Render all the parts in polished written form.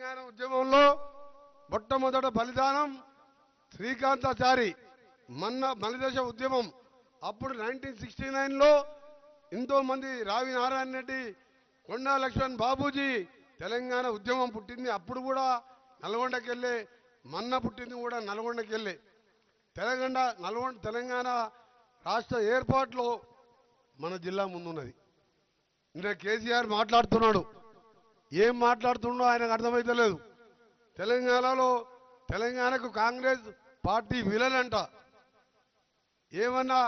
తెలంగాణ ఉద్యమంలో మొట్టమొదట బలిదానం శ్రీకాంతాచారి మలిదశ ఉద్యమం. అప్పుడు 1969లో ఎంతో మంది రావి నారాయణ రెడ్డి, కొండా లక్ష్మణ్ బాబూజీ తెలంగాణ ఉద్యమం పుట్టింది. అప్పుడు కూడా నల్గొండకెళ్ళే, మన్న పుట్టింది కూడా నల్గొండకెళ్ళే. తెలంగాణ రాష్ట్ర ఏర్పాటులో మన జిల్లా ముందున్నది. ఇంకా కేసీఆర్ మాట్లాడుతున్నాడు, ఏం మాట్లాడుతుండో ఆయనకు అర్థమైతలేదు. తెలంగాణకు కాంగ్రెస్ పార్టీ విలన్ అంట. ఏమన్నా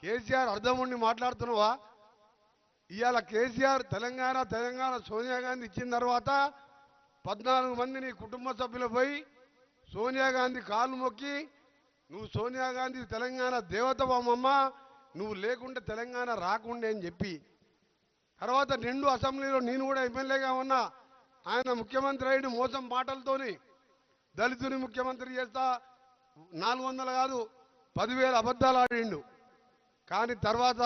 కేసీఆర్ అర్థం ఉండి మాట్లాడుతున్నావా? ఇవాళ కేసీఆర్ తెలంగాణ సోనియా గాంధీ ఇచ్చిన తర్వాత 14 మంది నీ కుటుంబ సభ్యులు పోయి సోనియా గాంధీ కాళ్ళు మొక్కి, నువ్వు సోనియా గాంధీ తెలంగాణ దేవతవమ్మ, నువ్వు లేకుంటే తెలంగాణ రాకుండే అని చెప్పి, తర్వాత నిండు అసెంబ్లీలో నేను కూడా ఎమ్మెల్యేగా ఉన్నా, ఆయన ముఖ్యమంత్రి అయిన మోసం మాటలతోని దళితుని ముఖ్యమంత్రి చేస్తా 400 కాదు 10,000 అబద్ధాలు ఆడిండు. కానీ తర్వాత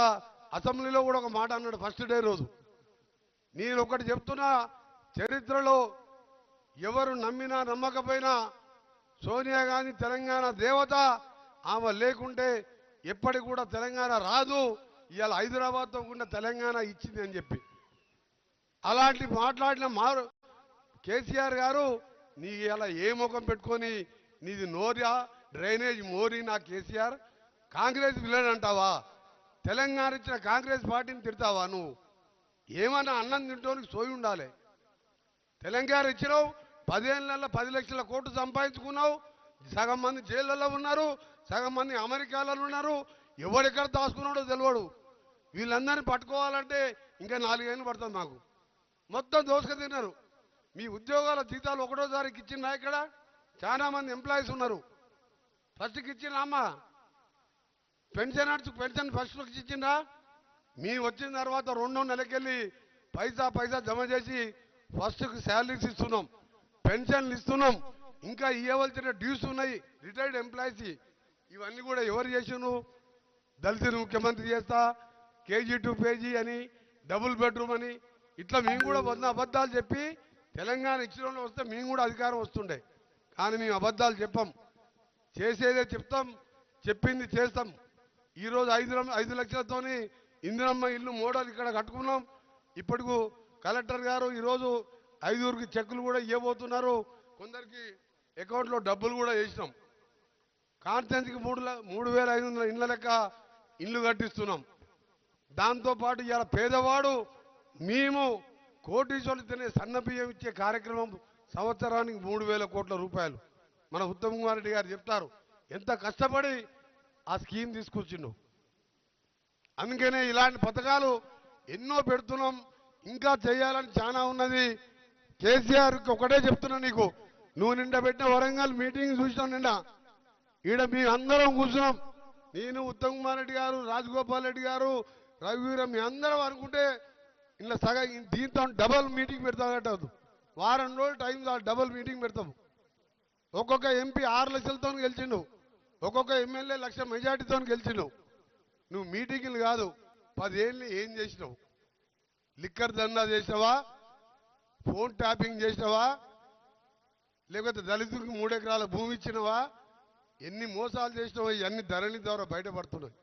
అసెంబ్లీలో కూడా ఒక మాట అన్నాడు ఫస్ట్ డే రోజు. నేను ఒకటి చెప్తున్నా, చరిత్రలో ఎవరు నమ్మినా నమ్మకపోయినా సోనియా గాంధీ తెలంగాణ దేవత, ఆమె లేకుంటే ఎప్పటికి కూడా తెలంగాణ రాదు. ఇవాళ హైదరాబాద్తో కూడా తెలంగాణ ఇచ్చింది అని చెప్పి అలాంటి మాట్లాడిన కేసీఆర్ గారు, నీ ఇలా ఏ ముఖం పెట్టుకొని, నీది నోరియా డ్రైనేజ్ మోరీ నా కేసీఆర్, కాంగ్రెస్ విలన్ అంటావా? తెలంగాణ ఇచ్చిన కాంగ్రెస్ పార్టీని తిడతావా? నువ్వు ఏమన్నా అన్నం తింటోనికి సోయి ఉండాలి. తెలంగాణ ఇచ్చినావు, 10 ఏళ్లలో 10 లక్షల కోట్లు సంపాదించుకున్నావు. సగం మంది జైళ్ళలో ఉన్నారు, సగం మంది అమెరికాలో ఉన్నారు. ఎవరెక్కడ దాచుకున్నాడో తెలియడు. వీళ్ళందరినీ పట్టుకోవాలంటే ఇంకా 4 ఏళ్ళు పడుతుంది మాకు. మొత్తం దోసుక తిన్నారు. మీ ఉద్యోగాల జీతాలు ఒకటో తారీఖు ఇచ్చిందా? ఇక్కడ చాలా మంది ఎంప్లాయీస్ ఉన్నారు. ఫస్ట్కి ఇచ్చిందా అమ్మ? పెన్షన్ ఫస్ట్కి ఇచ్చిందా? మీ వచ్చిన తర్వాత 2 నెలకెళ్ళి పైసా జమ చేసి ఫస్ట్కి శాలరీస్ ఇస్తున్నాం, పెన్షన్లు ఇస్తున్నాం. ఇంకా ఇవ్వవలసిన డ్యూస్ ఉన్నాయి రిటైర్డ్ ఎంప్లాయీస్. ఇవన్నీ కూడా ఎవరు చేసిను? దళితులు ముఖ్యమంత్రి చేస్తా, కేజీ టు పేజీ అని, డబుల్ బెడ్రూమ్ అని, ఇట్లా మేము కూడా 100 అబద్ధాలు చెప్పి తెలంగాణ ఇచ్చిన వస్తే మేము కూడా అధికారం వస్తుండే. కానీ మేము అబద్ధాలు చెప్పాం, చేసేదే చెప్తాం, చెప్పింది చేస్తాం. ఈరోజు 5 లక్షలతోని ఇందిరమ్మ ఇల్లు మోడల్ ఇక్కడ కట్టుకున్నాం. ఇప్పటికు కలెక్టర్ గారు ఈరోజు 5గురికి చెక్కులు కూడా ఇవ్వబోతున్నారు. కొందరికి అకౌంట్లో డబ్బులు కూడా వేసినాం. కాన్స్టెన్సీకి 3,500 ఇండ్ల లెక్క ఇల్లు కట్టిస్తున్నాం. దాంతోపాటు ఇవాళ పేదవాడు మేము కోటీశ్వరులు తినే సన్న బియ్యం ఇచ్చే కార్యక్రమం సంవత్సరానికి 3,000 కోట్ల రూపాయలు. మన ఉత్తమ్ కుమార్ రెడ్డి గారు చెప్తారు ఎంత కష్టపడి ఆ స్కీమ్ తీసుకొచ్చిండు. అందుకనే ఇలాంటి పథకాలు ఎన్నో పెడుతున్నాం, ఇంకా చేయాలని చాలా ఉన్నది. కేసీఆర్కి ఒకటే చెప్తున్నా, నీకు నువ్వు నిండా పెట్టిన వరంగల్ మీటింగ్ చూసినాం. నిండా ఈడ మీ అందరం కూర్చున్నాం. నేను, ఉత్తమ్ కుమార్ రెడ్డి గారు, రాజగోపాల్ రెడ్డి గారు, రఘువీరం, మీ అందరం అనుకుంటే ఇలా సగం దీంతో డబల్ మీటింగ్ పెడతాం. వారం రోజులు టైం డబల్ మీటింగ్ పెడతాం. ఒక్కొక్క ఎంపీ 6 లక్షలతో గెలిచిండు, ఒక్కొక్క ఎమ్మెల్యే 1 లక్ష మెజార్టీతో గెలిచిండు. నువ్వు మీటింగ్లు కాదు, 10 ఏళ్ళు ఏం చేసినావు? లిక్కర్ దందా చేసినావా? ఫోన్ ట్యాపింగ్ చేసినావా? లేకపోతే దళితులకు 3 ఎకరాల భూమి ఇచ్చినవా? ఎన్ని మోసాలు చేసినావో ఇవన్నీ ధరణి ద్వారా బయటపడుతున్నాయి.